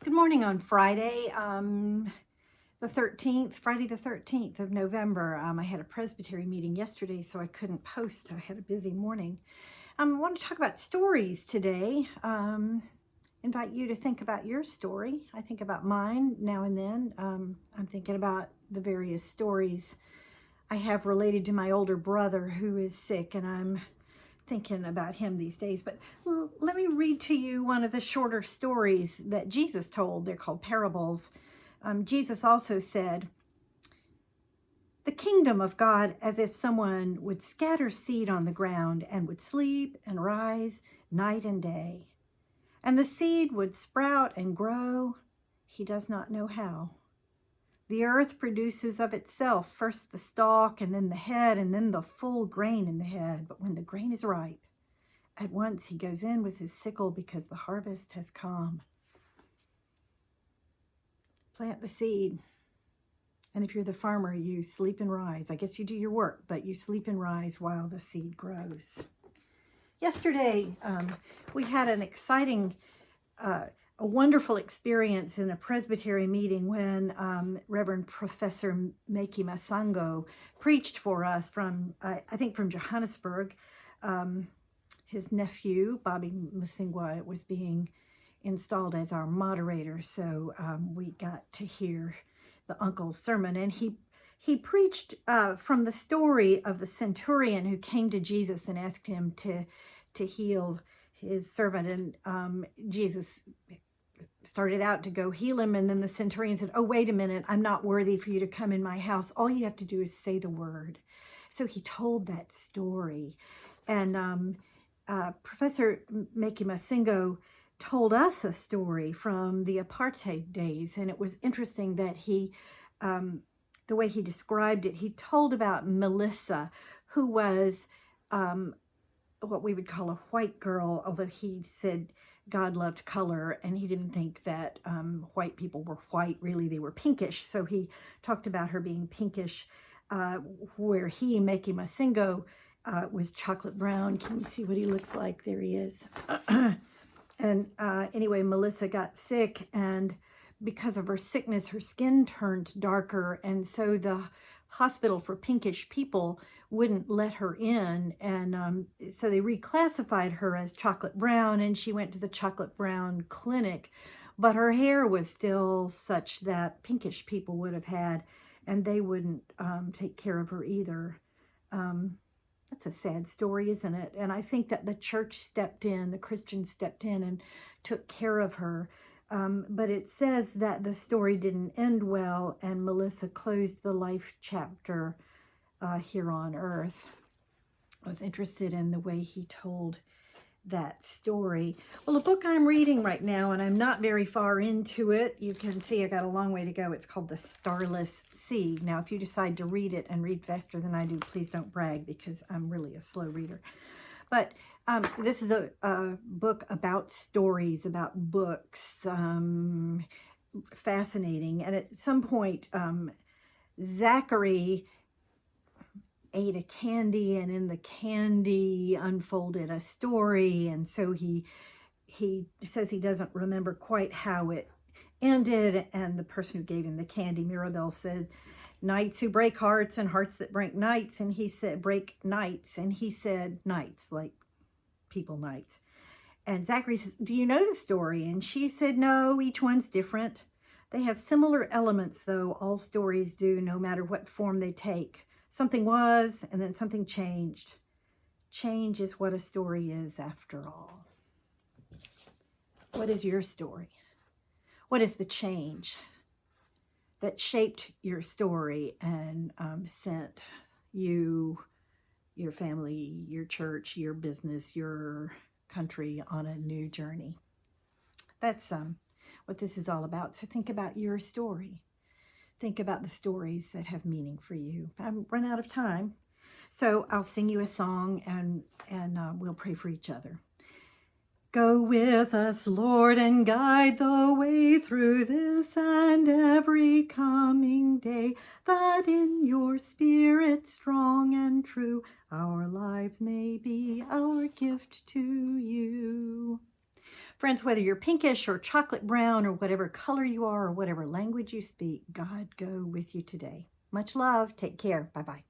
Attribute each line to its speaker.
Speaker 1: Good morning on Friday, the 13th, Friday the 13th of November. I had a presbytery meeting yesterday, so I couldn't post. I had a busy morning. I want to talk about stories today. Invite you to think about your story. I think about mine now and then. I'm thinking about the various stories I have related to my older brother who is sick, and I'm thinking about him these days. But let me read to you one of the shorter stories that Jesus told. They're called parables. Jesus also said, "The kingdom of God, as if someone would scatter seed on the ground and would sleep and rise night and day. And the seed would sprout and grow. He does not know how. The earth produces of itself first the stalk and then the head and then the full grain in the head. But when the grain is ripe, at once he goes in with his sickle because the harvest has come." Plant the seed. And if you're the farmer, you sleep and rise. I guess you do your work, but you sleep and rise while the seed grows. Yesterday, we had an exciting a wonderful experience in a presbytery meeting when Reverend Professor Meki Masango preached for us from, I think from Johannesburg. His nephew, Bobby Masingwa, was being installed as our moderator, so we got to hear the uncle's sermon. And he preached from the story of the centurion who came to Jesus and asked him to heal his servant. And Jesus started out to go heal him, and then the centurion said, "Oh, wait a minute, I'm not worthy for you to come in my house. All you have to do is say the word." So he told that story. And Professor Meki Masingo told us a story from the Apartheid days, and it was interesting that he, the way he described it, he told about Melissa, who was what we would call a white girl, although he said God loved color, and he didn't think that white people were white. Really, they were pinkish. So he talked about her being pinkish, where he, Meki Masingo, was chocolate brown. Can you see what he looks like? There he is. And anyway, Melissa got sick, and because of her sickness, her skin turned darker, and so the hospital for pinkish people wouldn't let her in, and so they reclassified her as chocolate brown, and she went to the chocolate brown clinic, but her hair was still such that pinkish people would have had, and they wouldn't take care of her either. That's a sad story, isn't it? And I think that the church stepped in, the Christians stepped in and took care of her. But it says that the story didn't end well, and Melissa closed the life chapter here on earth. I was interested in the way he told that story. Well, the book I'm reading right now, and I'm not very far into it, you can see I got a long way to go. It's called The Starless Sea. Now, if you decide to read it and read faster than I do, please don't brag, because I'm really a slow reader. But this is a book about stories, about books, fascinating. And at some point, Zachary ate a candy, and in the candy unfolded a story. And so he says he doesn't remember quite how it ended. And the person who gave him the candy, Mirabelle, said, "Knights who break hearts and hearts that break knights." And he said, "Break knights." And he said, "Knights," like people knights. And Zachary says, "Do you know the story?" And she said, "No, each one's different. They have similar elements, though. All stories do, no matter what form they take. Something was, and then something changed. Change is what a story is, after all." What is your story? What is the change that shaped your story and sent you, your family, your church, your business, your country on a new journey? That's what this is all about. So think about your story. Think about the stories that have meaning for you. I've run out of time, so I'll sing you a song, and we'll pray for each other. Go with us, Lord, and guide the way through this and every coming day, that in your spirit strong and true, our lives may be our gift to you. Friends, whether you're pinkish or chocolate brown or whatever color you are or whatever language you speak, God go with you today. Much love. Take care. Bye-bye.